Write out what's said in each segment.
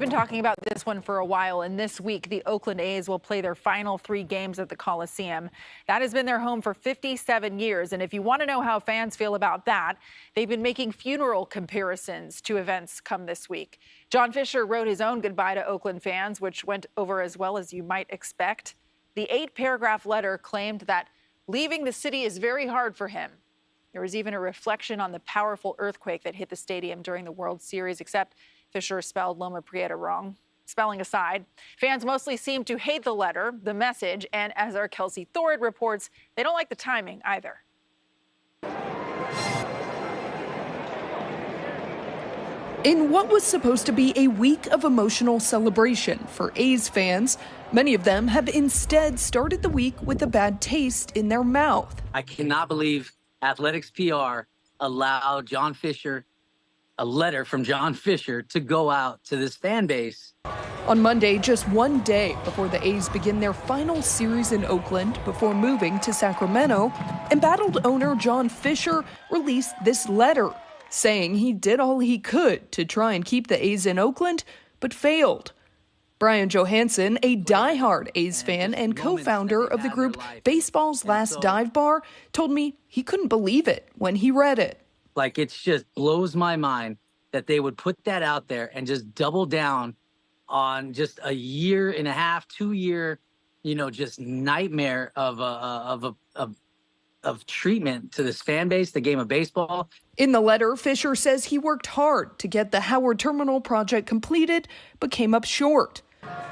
We've been talking about this one for a while, and this week the Oakland A's will play their final 3 games at the Coliseum. That has been their home for 57 years, and if you want to know how fans feel about that, they've been making funeral comparisons to events come this week. John Fisher wrote his own goodbye to Oakland fans, which went over as well as you might expect. The 8-paragraph letter claimed that leaving the city is very hard for him. There was even a reflection on the powerful earthquake that hit the stadium during the World Series, except Fisher spelled Loma Prieta wrong. Spelling aside, fans mostly seem to hate the letter, the message, and as our Kelsi Thorud reports, they don't like the timing either. In what was supposed to be a week of emotional celebration for A's fans, many of them have instead started the week with a bad taste in their mouth. I cannot believe Athletics PR allowed John Fisher, a letter from John Fisher, to go out to this fan base. On Monday, just one day before the A's begin their final series in Oakland before moving to Sacramento, embattled owner John Fisher released this letter, saying he did all he could to try and keep the A's in Oakland, but failed. Brian Johansson, a diehard A's fan and co-founder of the group Baseball's Last Dive Bar, told me he couldn't believe it when he read it. Like, it just blows my mind that they would put that out there and just double down on just a year and a half, 2-year, just nightmare of treatment to this fan base, the game of baseball. In the letter, Fisher says he worked hard to get the Howard Terminal project completed, but came up short.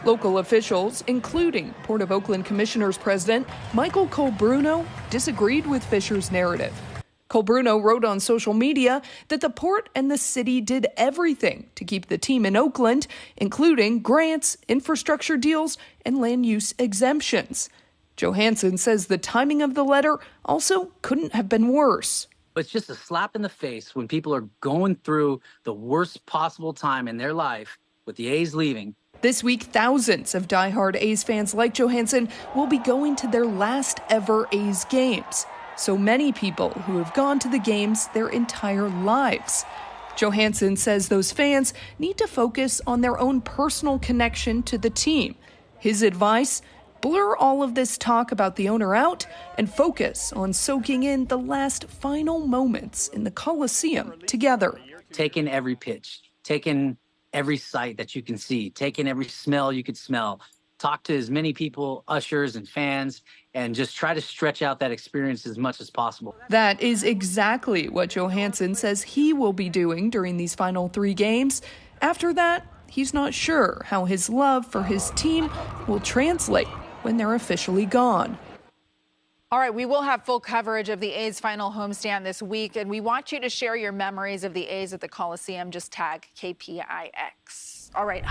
Local officials, including Port of Oakland Commissioners President Michael Colbruno, disagreed with Fisher's narrative. Colbruno wrote on social media that the port and the city did everything to keep the team in Oakland, including grants, infrastructure deals, and land use exemptions. Johansson says the timing of the letter also couldn't have been worse. It's just a slap in the face when people are going through the worst possible time in their life with the A's leaving. This week, thousands of diehard A's fans like Johansson will be going to their last ever A's games. So many people who have gone to the games their entire lives. Johansson says those fans need to focus on their own personal connection to the team. His advice: blur all of this talk about the owner out and focus on soaking in the last final moments in the Coliseum together. Take in every pitch, take in every sight that you can see, take in every smell you could smell. Talk to as many people, ushers and fans, and just try to stretch out that experience as much as possible. That is exactly what Johansson says he will be doing during these final 3 games. After that, he's not sure how his love for his team will translate when they're officially gone. All right, we will have full coverage of the A's final homestand this week, and we want you to share your memories of the A's at the Coliseum. Just tag KPIX. All right.